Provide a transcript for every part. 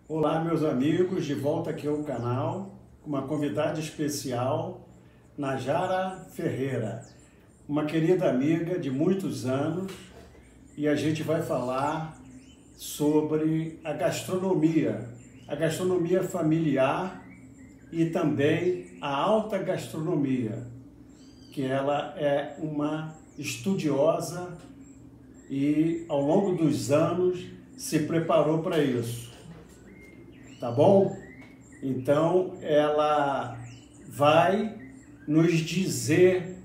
Olá, meus amigos, de volta aqui ao canal, com uma convidada especial, Najara Ferreira, uma querida amiga de muitos anos, e a gente vai falar sobre a gastronomia familiar e também a alta gastronomia, que ela é uma estudiosa e ao longo dos anos se preparou para isso. Tá bom? Então, ela vai nos dizer,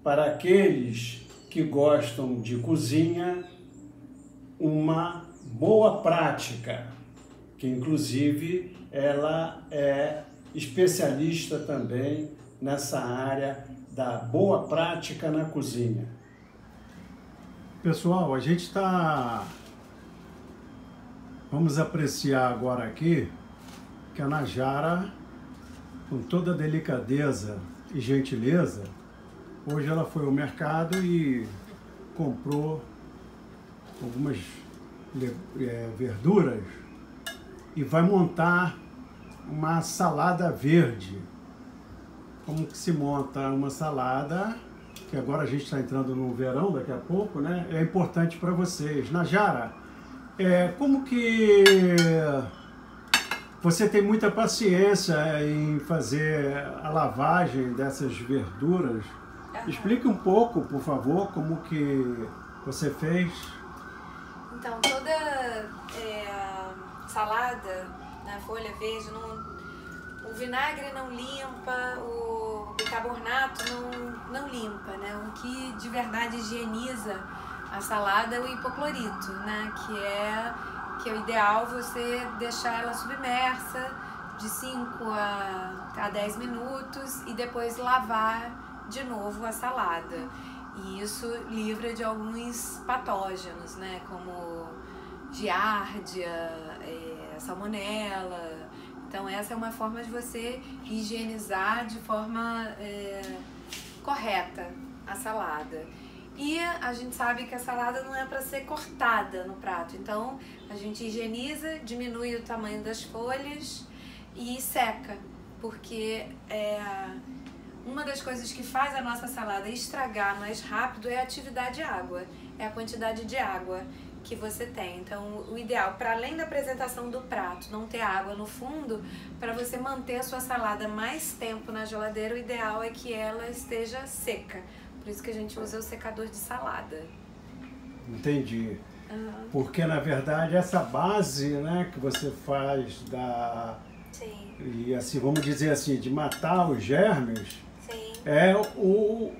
para aqueles que gostam de cozinha, uma boa prática, que inclusive ela é especialista também nessa área da boa prática na cozinha. Pessoal, a gente vamos apreciar agora aqui que a Najara, com toda delicadeza e gentileza, hoje ela foi ao mercado e comprou algumas verduras e vai montar uma salada verde. Como que se monta uma salada, que agora a gente está entrando no verão daqui a pouco, né? É importante para vocês. Najara, como que você tem muita paciência em fazer a lavagem dessas verduras? Explique um pouco, por favor, como que você fez. Então, toda salada na folha verde, o vinagre não limpa, o bicarbonato não limpa, né? O que de verdade higieniza a salada é o hipoclorito, né? Que é o ideal você deixar ela submersa de 5 a 10 minutos e depois lavar de novo a salada. E isso livra de alguns patógenos, né? Como giardia, salmonela. Então essa é uma forma de você higienizar de forma correta a salada. E a gente sabe que a salada não é para ser cortada no prato, então a gente higieniza, diminui o tamanho das folhas e seca, porque uma das coisas que faz a nossa salada estragar mais rápido é a atividade de água, é a quantidade de água que você tem. Então o ideal, para além da apresentação do prato, não ter água no fundo, para você manter a sua salada mais tempo na geladeira, o ideal é que ela esteja seca. Por isso que a gente usa o secador de salada. Entendi. Porque, na verdade, essa base, né, que você faz Sim. E assim, vamos dizer assim, de matar os germes, Sim. é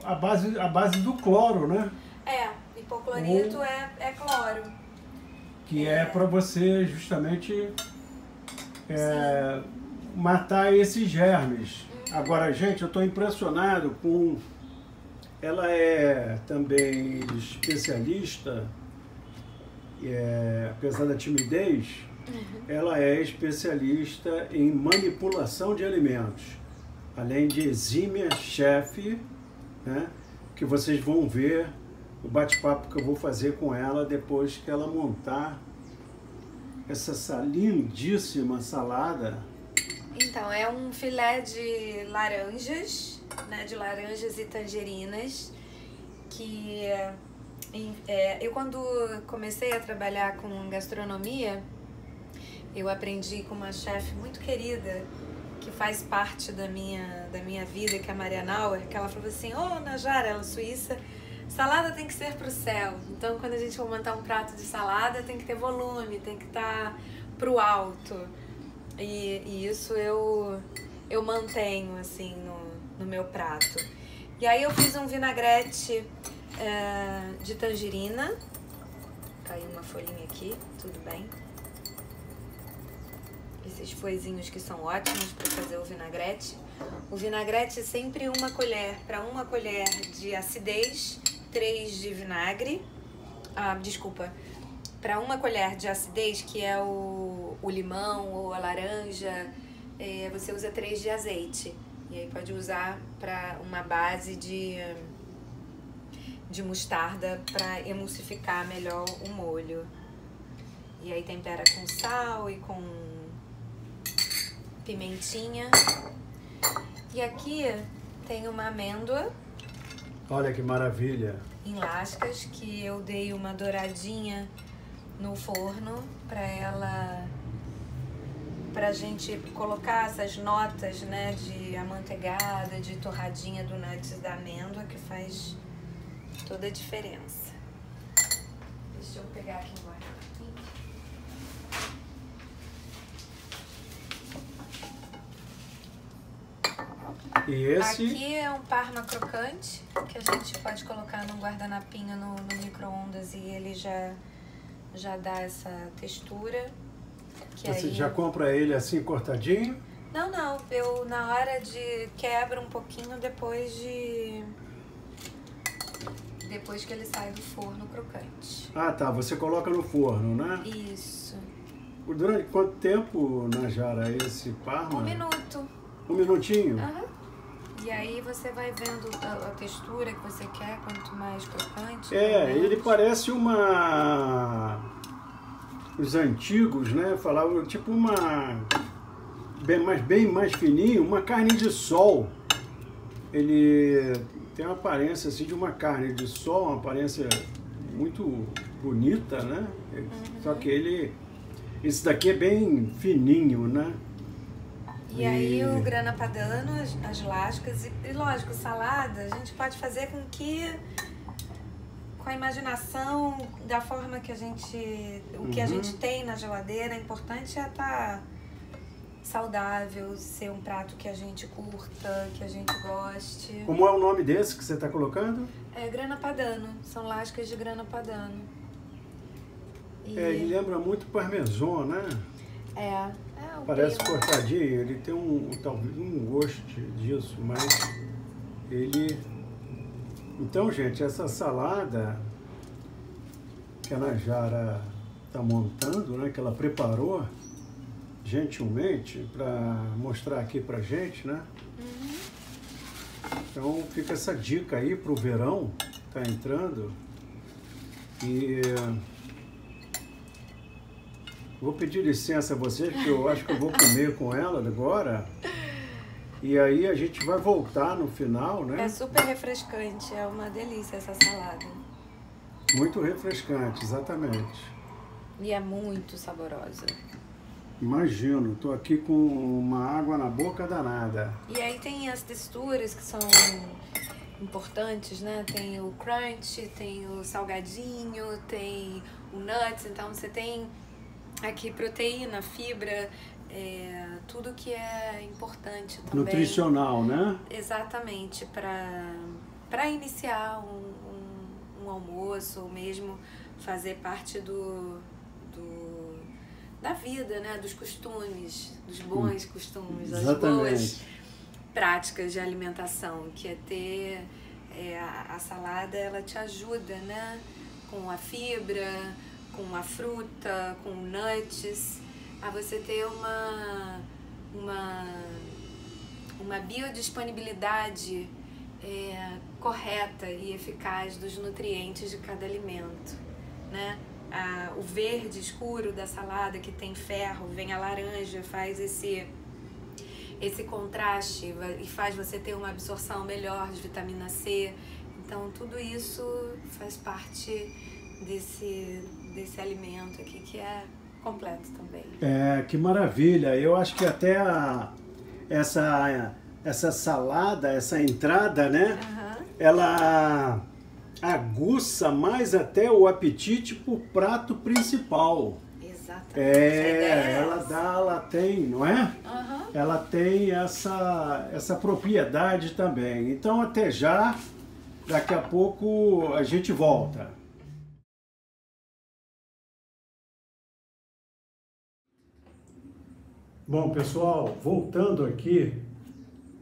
a base do cloro, né? Hipoclorito é cloro. Que é para você justamente matar esses germes. Agora, gente, eu estou impressionado com... Ela é também especialista, apesar da timidez, ela é especialista em manipulação de alimentos, além de exímia chefe, né, que vocês vão ver o bate-papo que eu vou fazer com ela depois que ela montar essa lindíssima salada. Então, é um filé de laranjas, né, de laranjas e tangerinas, que eu quando comecei a trabalhar com gastronomia, eu aprendi com uma chefe muito querida, que faz parte da minha vida, que é a Maria Nauer, que ela falou assim: Najara, ela é suíça, salada tem que ser pro céu. Então, quando a gente for montar um prato de salada, tem que ter volume, tem que estar pro alto. E isso eu mantenho, assim, no meu prato. E aí eu fiz um vinagrete de tangerina. Caiu uma folhinha aqui, tudo bem. Esses foizinhos que são ótimos para fazer o vinagrete. O vinagrete é sempre uma colher. Para uma colher de acidez, 3 de vinagre. Para uma colher de acidez, que é o limão ou a laranja, você usa 3 de azeite. E aí pode usar para uma base de mostarda para emulsificar melhor o molho. E aí tempera com sal e com pimentinha. E aqui tem uma amêndoa. Olha que maravilha. Em lascas, que eu dei uma douradinha no forno pra gente colocar essas notas, né, de amanteigada, de torradinha do nuts da amêndoa, que faz toda a diferença. Deixa eu pegar aqui agora. E esse? Aqui é um parma crocante, que a gente pode colocar num guardanapinho no micro-ondas e ele já dá essa textura. Que Você aí... já compra ele assim cortadinho? Não, eu na hora de quebro um pouquinho depois que ele sai do forno crocante. Ah, tá, você coloca no forno, né? Isso. Durante quanto tempo, Najara, esse parma? 1 minuto. 1 minutinho? Aham. E aí você vai vendo a textura que você quer, quanto mais crocante. Ele parece uma... Os antigos, né, falavam tipo uma... bem mais fininho, uma carne de sol. Ele tem uma aparência assim de uma carne de sol, uma aparência muito bonita, né? Só que esse daqui é bem fininho, né? E aí o grana padano, as lascas e lógico, salada, a gente pode fazer com a imaginação, da forma que a gente, o que a gente tem na geladeira. O importante é estar saudável, ser um prato que a gente curta, que a gente goste. Como é o nome desse que você está colocando? É grana padano, são lascas de grana padano. Ele lembra muito parmesão, né? Parece cortadinho, ele tem talvez um gosto disso, mas ele... Então, gente, essa salada que a Najara está montando, né, que ela preparou gentilmente para mostrar aqui pra gente, né? Então fica essa dica aí pro verão, tá entrando. E vou pedir licença a vocês, porque eu acho que eu vou comer com ela agora. E aí a gente vai voltar no final, né? É super refrescante, é uma delícia essa salada. Muito refrescante, exatamente. E é muito saborosa. Imagino, tô aqui com uma água na boca danada. E aí tem as texturas que são importantes, né? Tem o crunch, tem o salgadinho, tem o nuts, então você tem aqui proteína, fibra, tudo que é importante também. Nutricional, né? Exatamente, para iniciar um almoço, ou mesmo fazer parte da vida, né? Dos costumes, dos bons costumes, das boas práticas de alimentação, que é ter a salada, ela te ajuda, né? Com a fibra, com a fruta, com nuts, a você ter uma biodisponibilidade correta e eficaz dos nutrientes de cada alimento, né? O verde escuro da salada, que tem ferro, vem a laranja, faz esse contraste e faz você ter uma absorção melhor de vitamina C. Então tudo isso faz parte desse alimento aqui, que é completo também. Que maravilha! Eu acho que até essa salada, essa entrada, né? Ela aguça mais até o apetite pro prato principal. Exatamente. Ela tem, não é? Ela tem essa propriedade também. Então até já, daqui a pouco a gente volta. Bom, pessoal, voltando aqui,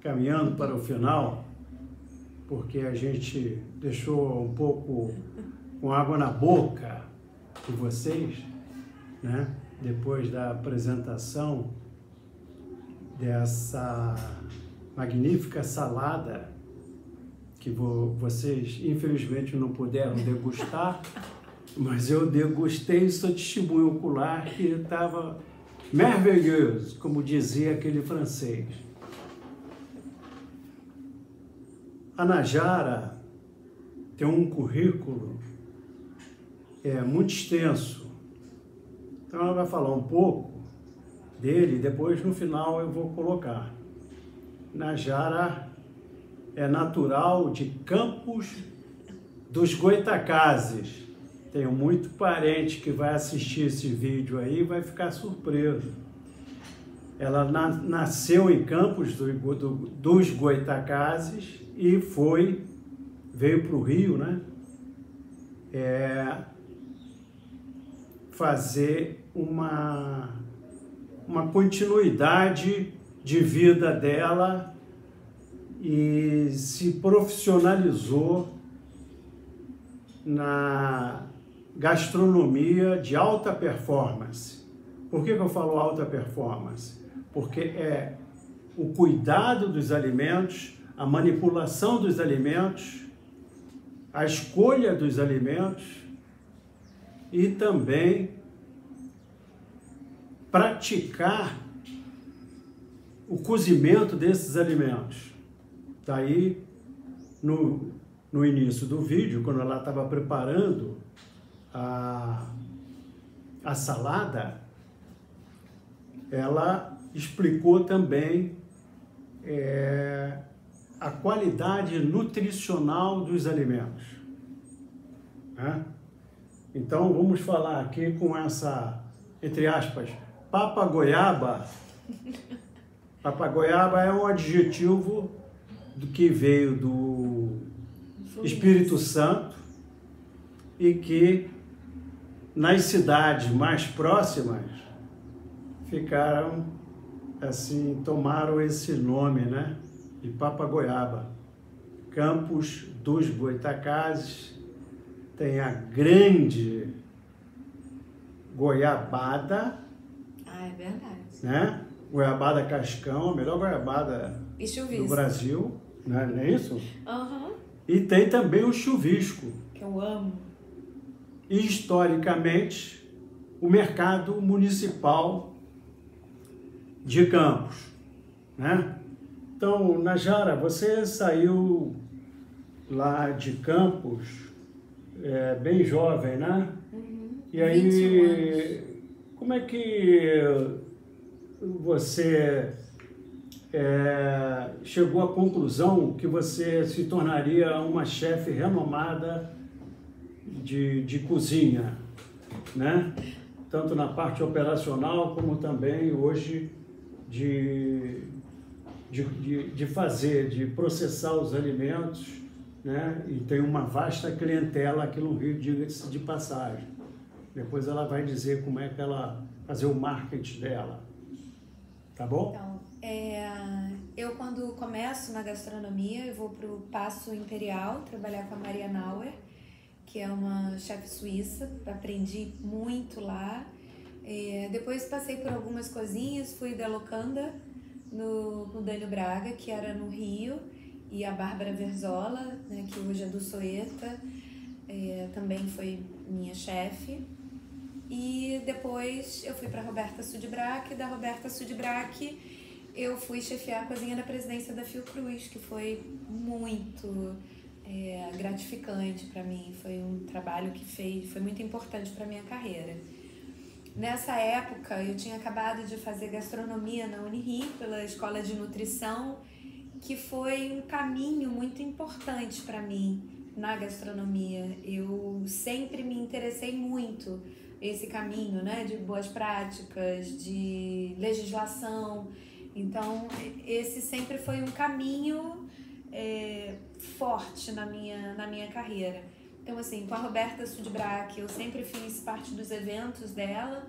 caminhando para o final, porque a gente deixou um pouco com água na boca de vocês, né? Depois da apresentação dessa magnífica salada que vocês infelizmente não puderam degustar, mas eu degustei e sou testemunho ocular que estava merveilleuse, como dizia aquele francês. A Najara tem um currículo muito extenso. Então ela vai falar um pouco dele, depois no final eu vou colocar. Najara é natural de Campos dos Goitacazes. Tenho muito parente que vai assistir esse vídeo aí e vai ficar surpreso. Ela nasceu em Campos dos Goitacazes e veio para o Rio, né? Fazer uma continuidade de vida dela e se profissionalizou na gastronomia de alta performance. Por que eu falo alta performance? Porque é o cuidado dos alimentos, a manipulação dos alimentos, a escolha dos alimentos e também praticar o cozimento desses alimentos. Daí, no início do vídeo, quando ela estava preparando a salada, ela explicou também a qualidade nutricional dos alimentos, né? Então, vamos falar aqui com essa, entre aspas, papagoiaba. Papagoiaba é um adjetivo que veio do Espírito Santo e que nas cidades mais próximas ficaram assim, tomaram esse nome, né, de Papagoiaba. Campos dos Goitacazes tem a grande goiabada. Ah, é verdade. Né? Goiabada cascão, a melhor goiabada do Brasil, né? Não é isso? Uhum. E tem também o chuvisco. Que eu amo. E, historicamente, o mercado municipal de Campos, né? Então, Najara, você saiu lá de Campos bem jovem, né? Uhum. E aí, 21 anos. como é que você chegou à conclusão que você se tornaria uma chefe renomada de cozinha, né? Tanto na parte operacional como também hoje de fazer, de processar os alimentos, né? E tem uma vasta clientela aqui no Rio, diga-se de passagem. Depois ela vai dizer como é que ela fazer o marketing dela. Tá bom? Então, eu quando começo na gastronomia, eu vou para o Paço Imperial, trabalhar com a Maria Nauer, que é uma chefe suíça, aprendi muito lá. Depois passei por algumas cozinhas, fui da Locanda, no Dânio Braga, que era no Rio, e a Bárbara Verzola, né, que hoje é do Soeta, também foi minha chefe. E depois eu fui para a Roberta Sudbrack, e da Roberta Sudbrack eu fui chefiar a cozinha da presidência da Fiocruz, que foi muito gratificante para mim, foi um trabalho que foi muito importante para minha carreira. Nessa época eu tinha acabado de fazer gastronomia na Unirio, pela Escola de Nutrição, que foi um caminho muito importante para mim na gastronomia. Eu sempre me interessei muito esse caminho, né, de boas práticas, de legislação. Então, esse sempre foi um caminho forte na minha carreira. Então, assim, com a Roberta Sudbrack, eu sempre fiz parte dos eventos dela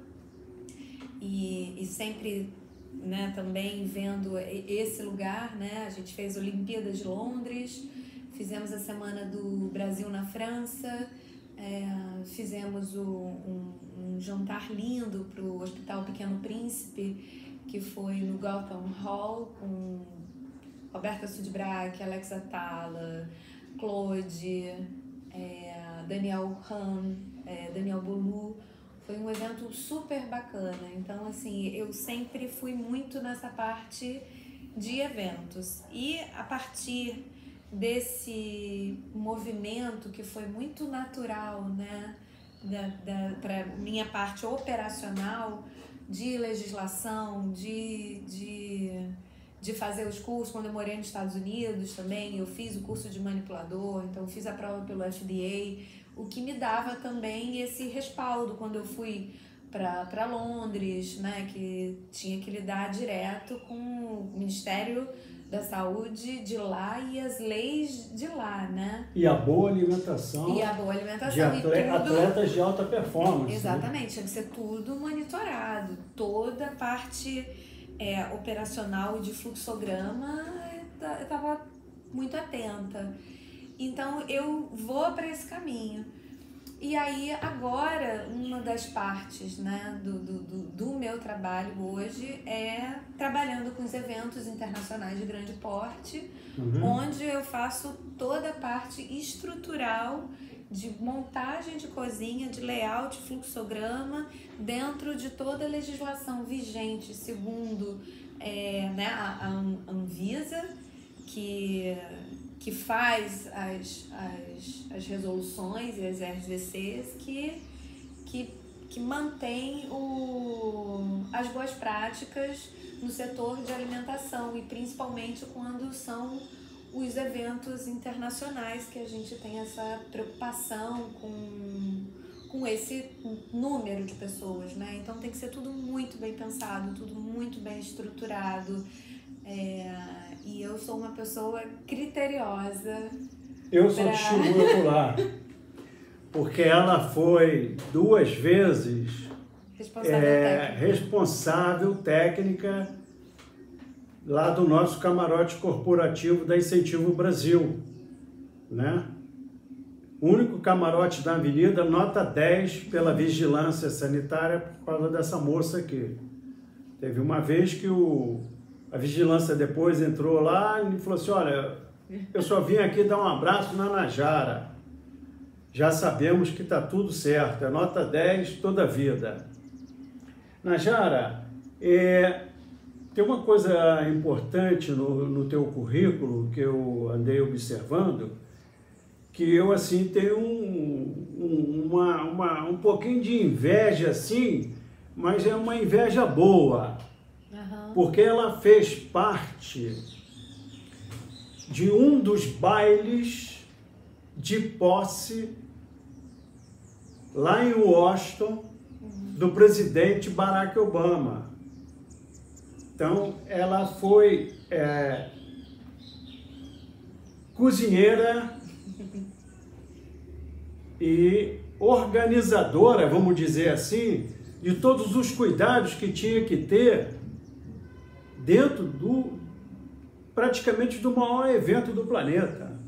e sempre, né, também vendo esse lugar, né? A gente fez Olimpíadas de Londres, fizemos a Semana do Brasil na França, fizemos um jantar lindo para o Hospital Pequeno Príncipe, que foi no Gotham Hall, com Roberta Sudbrack, Alex Atala, Claude, Daniel Han, Daniel Bolu. Foi um evento super bacana. Então, assim, eu sempre fui muito nessa parte de eventos. E a partir desse movimento que foi muito natural, né, para minha parte operacional de legislação, de fazer os cursos. Quando eu morei nos Estados Unidos também, eu fiz o curso de manipulador, então eu fiz a prova pelo FDA, o que me dava também esse respaldo quando eu fui para Londres, né, que tinha que lidar direto com o Ministério da Saúde de lá e as leis de lá, né? E a boa alimentação. E a boa alimentação. De atletas de alta performance. Exatamente, né? tinha que ser tudo monitorado. Toda a parte operacional de fluxograma eu estava muito atenta. Então eu vou para esse caminho. E aí agora uma das partes, né, do meu trabalho hoje é trabalhando com os eventos internacionais de grande porte, onde eu faço toda a parte estrutural de montagem de cozinha, de layout, fluxograma, dentro de toda a legislação vigente, segundo né, a Anvisa, que faz as resoluções e as RDCs que mantém as boas práticas no setor de alimentação, e principalmente quando são os eventos internacionais, que a gente tem essa preocupação com esse número de pessoas, né? Então tem que ser tudo muito bem pensado, tudo muito bem estruturado. E eu sou uma pessoa criteriosa. Eu sou testemunha ocular, porque ela foi 2 vezes responsável técnica lá do nosso camarote corporativo da Incentivo Brasil, né? O único camarote da Avenida, nota 10 pela vigilância sanitária por causa dessa moça aqui. Teve uma vez que a vigilância depois entrou lá e falou assim, olha, eu só vim aqui dar um abraço na Najara. Já sabemos que está tudo certo, é nota 10 toda a vida. Najara, tem uma coisa importante no teu currículo que eu andei observando, que eu assim tenho um pouquinho de inveja assim, mas é uma inveja boa. Porque ela fez parte de um dos bailes de posse lá em Washington do presidente Barack Obama. Então, ela foi cozinheira e organizadora, vamos dizer assim, de todos os cuidados que tinha que ter dentro praticamente do maior evento do planeta,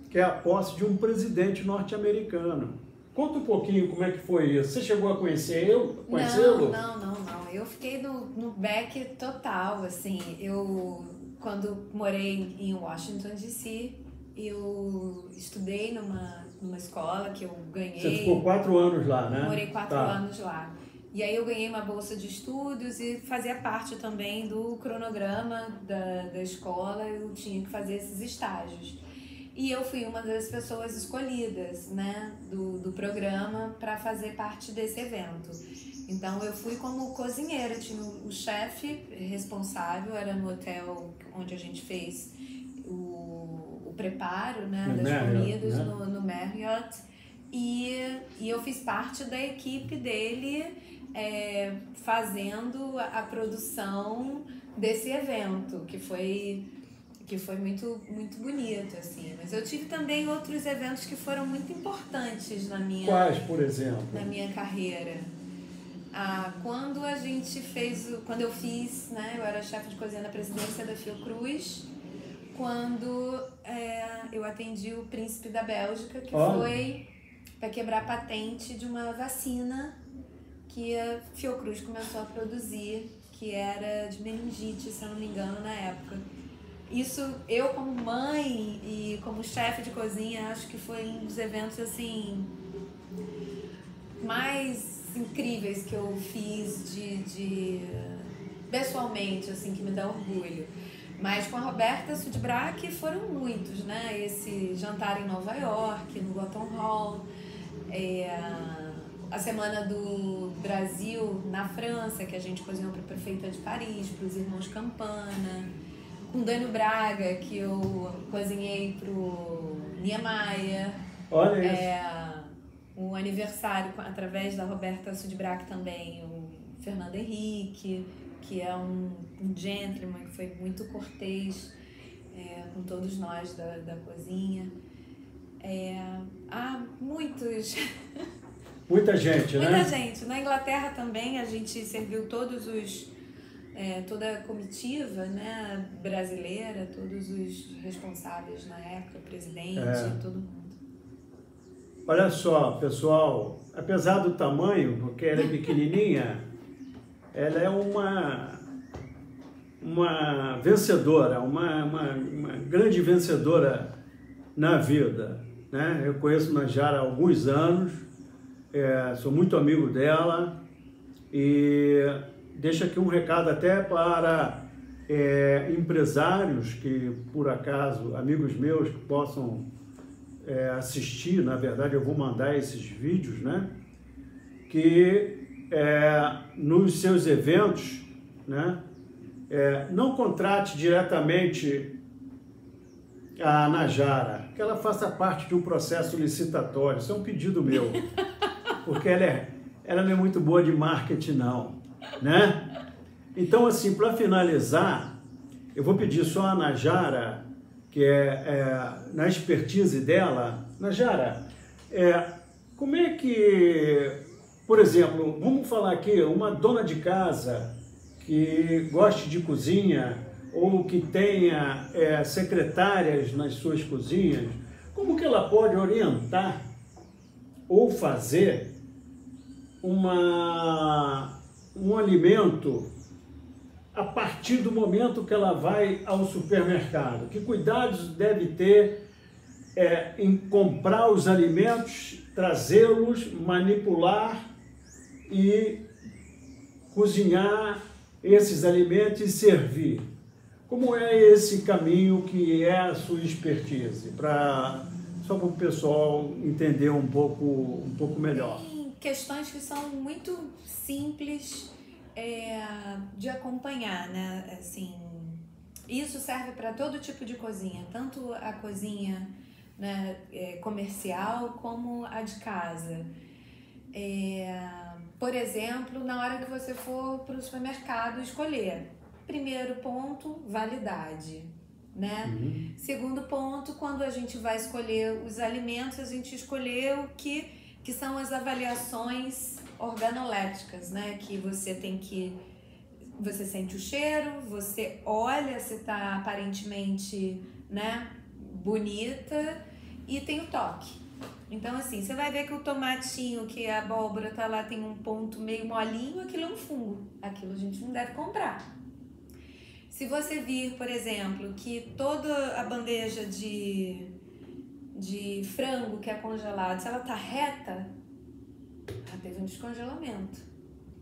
que é a posse de um presidente norte-americano. Conta um pouquinho como é que foi isso. Você chegou a conhecê-lo? Não. Eu fiquei no back total, assim. Eu, quando morei em Washington, D.C., eu estudei numa escola que eu ganhei... Você ficou 4 anos lá, né? Morei 4 anos lá. E aí eu ganhei uma bolsa de estudos e fazia parte também do cronograma da escola, eu tinha que fazer esses estágios. E eu fui uma das pessoas escolhidas, né, do programa para fazer parte desse evento. Então eu fui como cozinheira, tinha o chefe responsável, era no hotel onde a gente fez o preparo, né, das comidas, né? no Marriott. E eu fiz parte da equipe dele, fazendo a produção desse evento, que foi muito, muito bonito, assim. Mas eu tive também outros eventos que foram muito importantes na minha... Quais, por exemplo? Na minha carreira. Quando eu fiz, né, eu era chefe de cozinha na presidência da Fiocruz, quando eu atendi o príncipe da Bélgica, que foi para quebrar a patente de uma vacina que a Fiocruz começou a produzir, que era de meningite, se eu não me engano, na época. Isso, eu como mãe e como chefe de cozinha, acho que foi um dos eventos, assim, mais incríveis que eu fiz pessoalmente, assim, que me dá orgulho. Mas com a Roberta Sudbrack foram muitos, né? Esse jantar em Nova York, no Gotham Hall, a Semana do Brasil na França, que a gente cozinhou para a Prefeita de Paris, para os Irmãos Campana, com Dânio Braga, que eu cozinhei para o Niemeyer. Olha isso. O aniversário, através da Roberta Sudbrack também, o Fernando Henrique, que é um gentleman, que foi muito cortês com todos nós da cozinha. Há muitos... Muita gente, né? Muita gente. Na Inglaterra também a gente serviu toda a comitiva, né, brasileira, todos os responsáveis na época, presidente, todo mundo. Olha só, pessoal, apesar do tamanho, porque ela é pequenininha, ela é uma vencedora, uma grande vencedora na vida, né? Eu conheço Najara há alguns anos, sou muito amigo dela e deixo aqui um recado até para empresários que, por acaso, amigos meus que possam assistir, na verdade eu vou mandar esses vídeos, né? Que nos seus eventos, né? Não contrate diretamente a Najara, que ela faça parte de um processo licitatório, isso é um pedido meu, porque ela não é muito boa de marketing não, né? Então assim, para finalizar, eu vou pedir só a Najara, que na expertise dela, Najara, como é que, por exemplo, vamos falar aqui, uma dona de casa que goste de cozinha ou que tenha secretárias nas suas cozinhas, como que ela pode orientar ou fazer um alimento a partir do momento que ela vai ao supermercado? Que cuidados deve ter em comprar os alimentos, trazê-los, manipular e cozinhar esses alimentos e servir? Como é esse caminho que é a sua expertise? Só para o pessoal entender um pouco melhor. Tem questões que são muito simples de acompanhar, né? Assim, isso serve para todo tipo de cozinha, tanto a cozinha, né, comercial como a de casa. Por exemplo, na hora que você for para o supermercado escolher, primeiro ponto, validade, né? Uhum. Segundo ponto, quando a gente vai escolher os alimentos, a gente escolher o que são as avaliações organolépticas, né? Que você sente o cheiro, você olha se está aparentemente, né, bonita, e tem o toque. Então assim, você vai ver que o tomatinho, que a abóbora tá lá, tem um ponto meio molinho, aquilo é um fungo, aquilo a gente não deve comprar. Se você vir, por exemplo, que toda a bandeja de frango que é congelado, se ela tá reta, ela teve um descongelamento.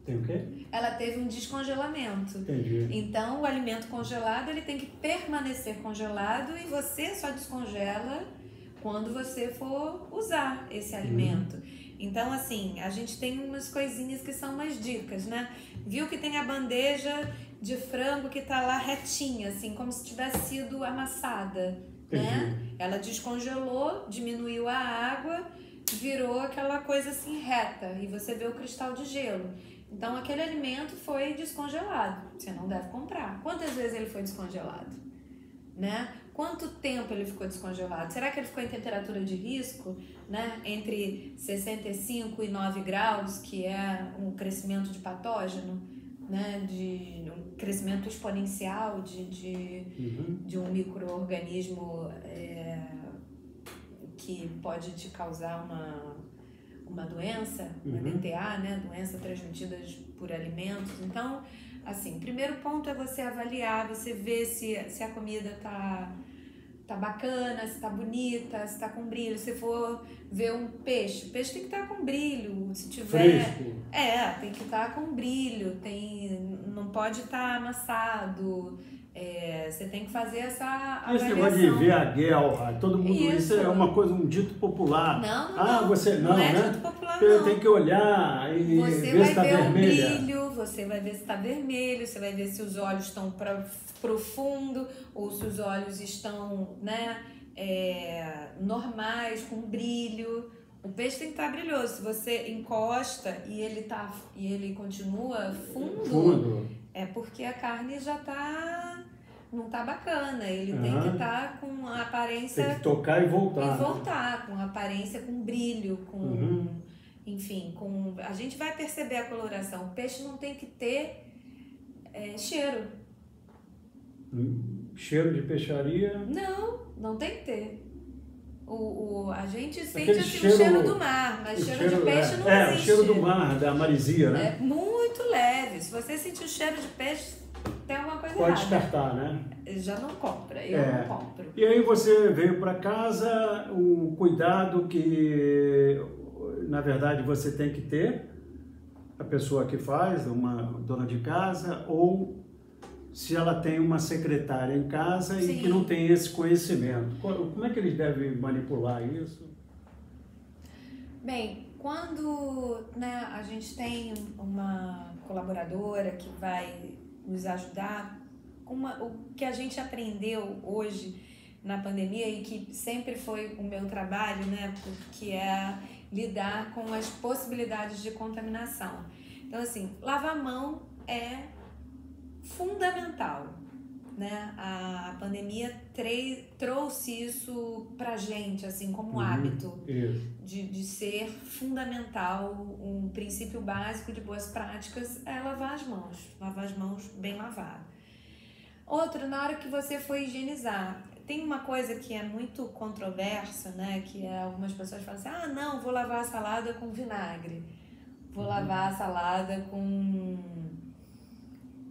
Tem o quê? Ela teve um descongelamento. Entendi. Então, o alimento congelado, ele tem que permanecer congelado e você só descongela quando você for usar esse alimento. Então, assim, a gente tem umas coisinhas que são umas dicas, né? Viu que tem a bandeja de frango que tá lá retinha, assim, como se tivesse sido amassada, né? Ela descongelou, diminuiu a água, virou aquela coisa assim reta, e você vê o cristal de gelo. Então, aquele alimento foi descongelado. Você não deve comprar. Quantas vezes ele foi descongelado? Né? Quanto tempo ele ficou descongelado? Será que ele ficou em temperatura de risco, né? Entre 65 e 9 graus, que é um crescimento de patógeno, né? De um crescimento exponencial de um micro-organismo que pode te causar uma doença, uma DTA, né? Doença transmitida por alimentos. Então, assim, o primeiro ponto é você avaliar, você ver se a comida tá bacana, se tá bonita, se tá com brilho. Se for ver um peixe, o peixe tem que estar com brilho. Se tiver... Fresco. tem que estar com brilho, não pode estar amassado. Você tem que fazer essa avaliação. Esse negócio de ver a guelra, todo mundo, isso é uma coisa, um dito popular. Não, você não, não é né? dito popular, não. Tem que olhar e ver se está vermelha. O brilho, você vai ver se está vermelho, você vai ver se os olhos estão profundo ou se os olhos estão, né, normais, com brilho. O peixe tem que estar brilhoso. Se você encosta e ele continua fundo, é porque a carne já não tá bacana. Ele tem que estar com a aparência... Tem que tocar e voltar. Com a aparência, com brilho, enfim, a gente vai perceber a coloração. O peixe não tem que ter cheiro. Cheiro de peixaria? Não tem que ter. A gente sente aquele assim, o cheiro do mar, mas cheiro de peixe não existe. O cheiro do mar, da marisia, né? É muito leve. Se você sentir o cheiro de peixe, tem alguma coisa errada. Pode descartar, né? Já não compra, eu não compro. E aí você veio para casa, o cuidado que, na verdade, você tem que ter, a pessoa que faz, uma dona de casa, ou se ela tem uma secretária em casa e que não tem esse conhecimento. Como é que eles devem manipular isso? Bem, quando a gente tem uma colaboradora que vai nos ajudar, o que a gente aprendeu hoje na pandemia e que sempre foi o meu trabalho, né, que é lidar com as possibilidades de contaminação. Então, assim, lavar a mão é fundamental, né? A pandemia trouxe isso pra gente, assim, como hábito de ser fundamental. Um princípio básico de boas práticas é lavar as mãos bem lavadas. Outro, na hora que você for higienizar, tem uma coisa que é muito controversa, né? Que algumas pessoas falam assim, não, vou lavar a salada com vinagre, vou lavar a salada com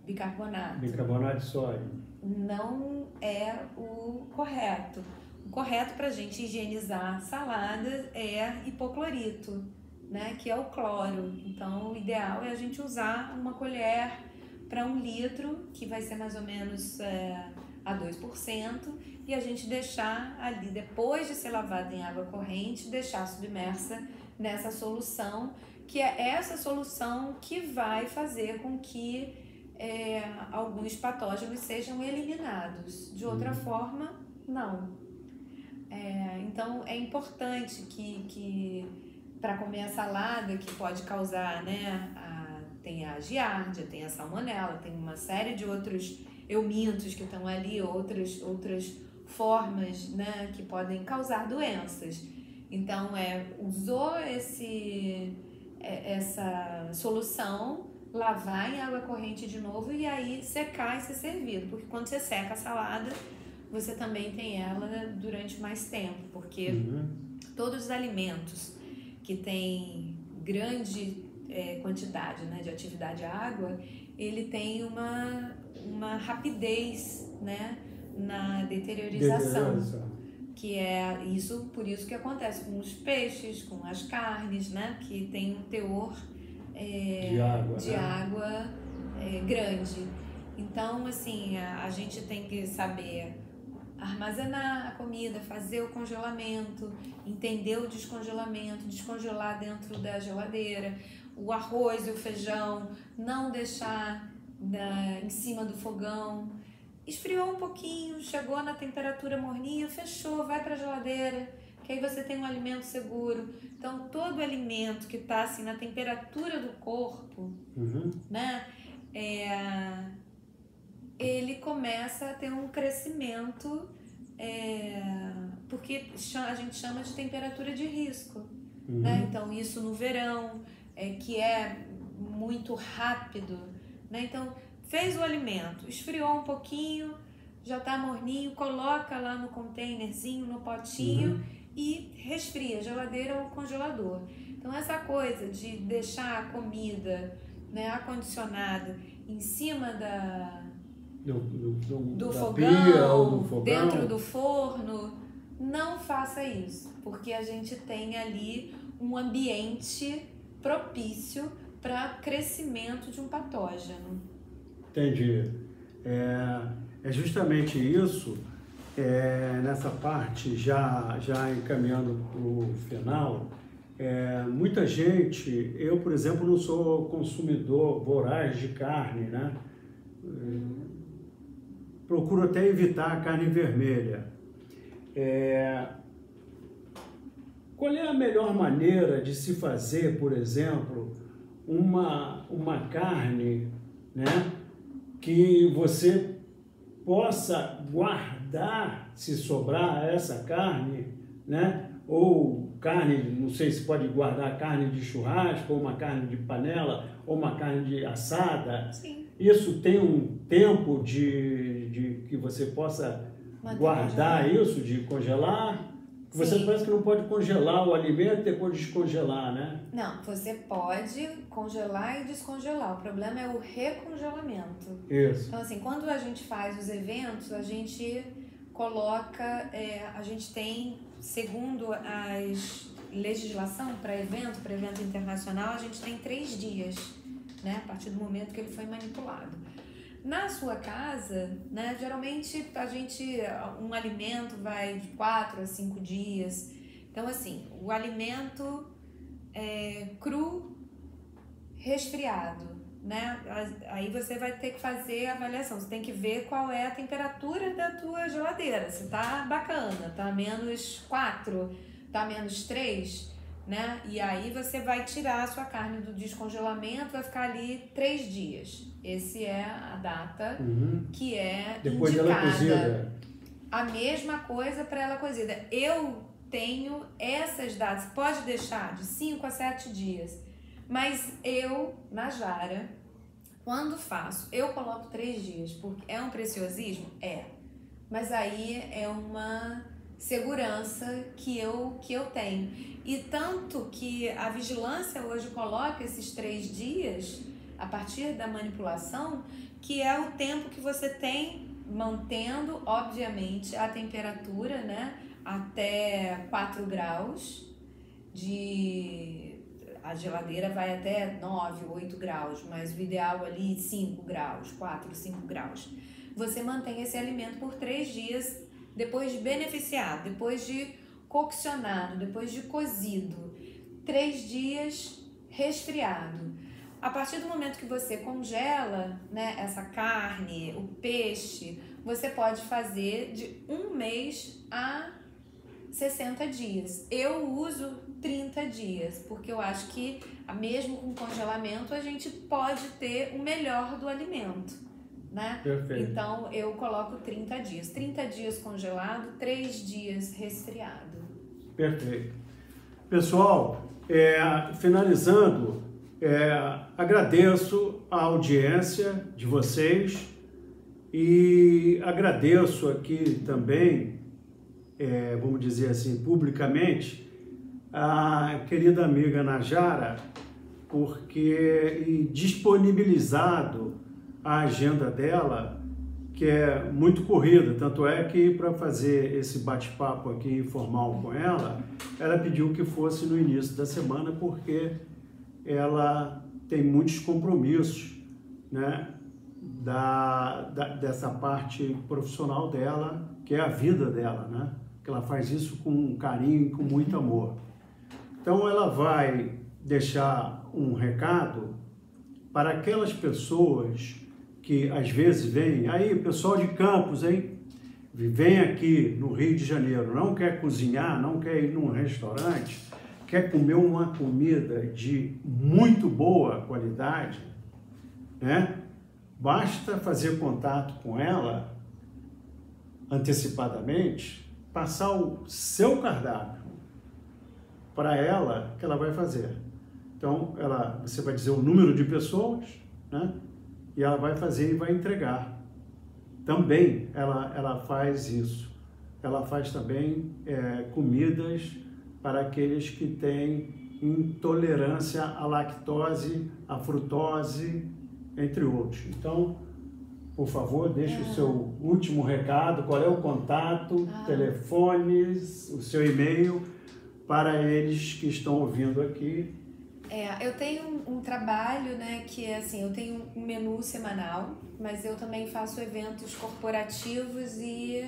bicarbonato. Bicarbonato de sódio. Não é o correto. O correto para a gente higienizar saladas é hipoclorito, né? Que é o cloro. Então, o ideal é a gente usar uma colher para 1 litro, que vai ser mais ou menos a 2%, e a gente deixar ali, depois de ser lavada em água corrente, deixar submersa nessa solução, que é essa solução que vai fazer com que alguns patógenos sejam eliminados. De outra forma, não. Então, é importante que para comer a salada, que pode causar, né, tem a giardia, tem a salmonela, tem uma série de outros eumintos que estão ali, outras formas, né, que podem causar doenças. Então, usou essa solução, lavar em água corrente de novo e aí secar e ser servido. Porque quando você seca a salada, você também tem ela durante mais tempo. Porque todos os alimentos que têm grande quantidade, né, de atividade água, ele tem uma rapidez, né, na deteriorização. Que é isso, por isso que acontece com os peixes, com as carnes, né, que tem um teor de água grande. Então, assim, a gente tem que saber armazenar a comida, fazer o congelamento, entender o descongelamento, descongelar dentro da geladeira, o arroz e o feijão, não deixar em cima do fogão. Esfriou um pouquinho, chegou na temperatura morninha, fechou, vai para a geladeira, que aí você tem um alimento seguro. Então, todo alimento que está assim, na temperatura do corpo, né, ele começa a ter um crescimento, porque a gente chama de temperatura de risco. Né? Então, isso no verão, que é muito rápido. Né? Então, fez o alimento, esfriou um pouquinho, já está morninho, coloca lá no containerzinho, no potinho e resfria, geladeira ou congelador. Então, essa coisa de deixar a comida, né, acondicionada em cima do da fogão, pia ou do fogão, dentro do forno. Não faça isso, porque a gente tem ali um ambiente propício para crescimento de um patógeno. Entendi. É justamente isso, nessa parte, já encaminhando para o final, muita gente, eu, por exemplo, não sou consumidor voraz de carne, né? Procuro até evitar a carne vermelha. Qual é a melhor maneira de se fazer, por exemplo, uma carne, né, que você possa guardar, se sobrar essa carne, né, ou carne, não sei se pode guardar carne de churrasco, ou uma carne de panela, ou uma carne de assada. Sim. Isso tem um tempo de que você possa guardar isso, de congelar? Você Sim. parece que não pode congelar o alimento e depois descongelar, né? Não, você pode congelar e descongelar. O problema é o recongelamento. Isso. Então, assim, quando a gente faz os eventos, a gente coloca, a gente tem, segundo a legislação para evento internacional, a gente tem 3 dias, né? A partir do momento que ele foi manipulado. Na sua casa, né, geralmente um alimento vai de 4 a 5 dias. Então, assim, o alimento cru, resfriado, né? Aí você vai ter que fazer a avaliação. Você tem que ver qual é a temperatura da tua geladeira. Se tá bacana, tá -4, tá -3, né? E aí você vai tirar a sua carne do descongelamento, vai ficar ali 3 dias. Esse é a data que é depois indicada. dela cozida. A mesma coisa para ela cozida. Eu tenho essas datas, pode deixar de 5 a 7 dias, mas eu, na Jara, quando faço, eu coloco 3 dias, porque é um preciosismo? Mas aí é uma segurança que eu tenho. E tanto que a vigilância hoje coloca esses 3 dias, a partir da manipulação, que é o tempo que você tem mantendo, obviamente, a temperatura, né, até 4 graus, a geladeira vai até 9, 8 graus, mas o ideal ali 5 graus, 4, 5 graus. Você mantém esse alimento por 3 dias, depois de beneficiado, depois de coccionado, depois de cozido, 3 dias resfriado. A partir do momento que você congela, né, essa carne, o peixe, você pode fazer de 1 mês a 60 dias. Eu uso 30 dias, porque eu acho que mesmo com congelamento a gente pode ter o melhor do alimento, né? Perfeito. Então eu coloco 30 dias. 30 dias congelado, 3 dias resfriado. Perfeito. Pessoal, finalizando, agradeço a audiência de vocês e agradeço aqui também, vamos dizer assim, publicamente, a querida amiga Najara, porque disponibilizado a agenda dela, que é muito corrida, tanto é que para fazer esse bate-papo aqui informal com ela, ela pediu que fosse no início da semana, porque ela tem muitos compromissos, né, dessa parte profissional dela, que é a vida dela, né, que ela faz isso com carinho e com muito amor. Então ela vai deixar um recado para aquelas pessoas que às vezes vêm, aí pessoal de Campos, hein, vem aqui no Rio de Janeiro, não quer cozinhar, não quer ir num restaurante, quer comer uma comida de muito boa qualidade, né? Basta fazer contato com ela antecipadamente, passar o seu cardápio para ela, que ela vai fazer. Então, você vai dizer o número de pessoas, né? E ela vai fazer e vai entregar. Também ela faz isso. Ela faz também comidas para aqueles que têm intolerância à lactose, à frutose, entre outros. Então, por favor, deixe o seu último recado, qual é o contato, telefones, o seu e-mail, para eles que estão ouvindo aqui. Eu tenho um trabalho, né, que é assim, eu tenho um menu semanal, mas eu também faço eventos corporativos e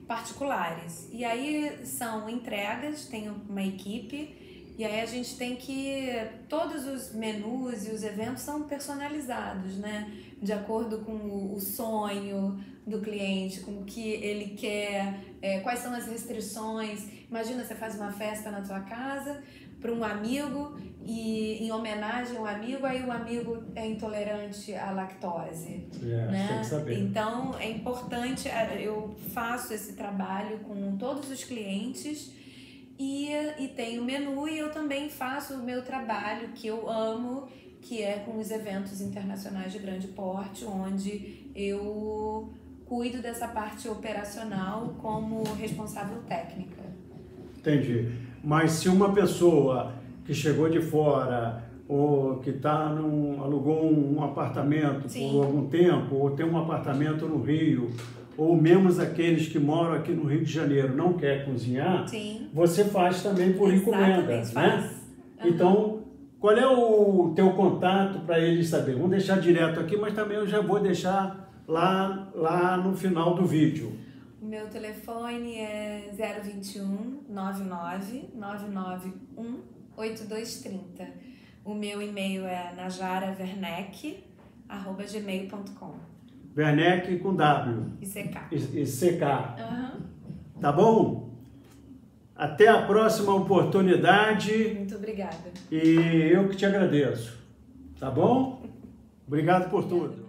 particulares. E aí são entregas, tenho uma equipe, e aí a gente tem que... Todos os menus e os eventos são personalizados, né? De acordo com o sonho do cliente, com o que ele quer, quais são as restrições. Imagina, você faz uma festa na sua casa para um amigo e em homenagem ao amigo, aí o amigo é intolerante à lactose, né? Tem que saber. Então é importante, eu faço esse trabalho com todos os clientes e tenho menu, e eu também faço o meu trabalho que eu amo, que é com os eventos internacionais de grande porte, onde eu cuido dessa parte operacional como responsável técnica. Entendi. Mas se uma pessoa que chegou de fora ou que alugou um apartamento por algum tempo, ou tem um apartamento no Rio, ou mesmo aqueles que moram aqui no Rio de Janeiro não quer cozinhar, você faz também por encomenda, né? Então, qual é o teu contato para eles saberem? Vamos deixar direto aqui, mas também eu já vou deixar lá no final do vídeo. O meu telefone é 021 99 991 8230. O meu e-mail é najarawerneck@gmail.com. Werneck com W. E CK. E CK. Tá bom? Até a próxima oportunidade. Muito obrigada. E eu que te agradeço. Tá bom? Obrigado por tudo.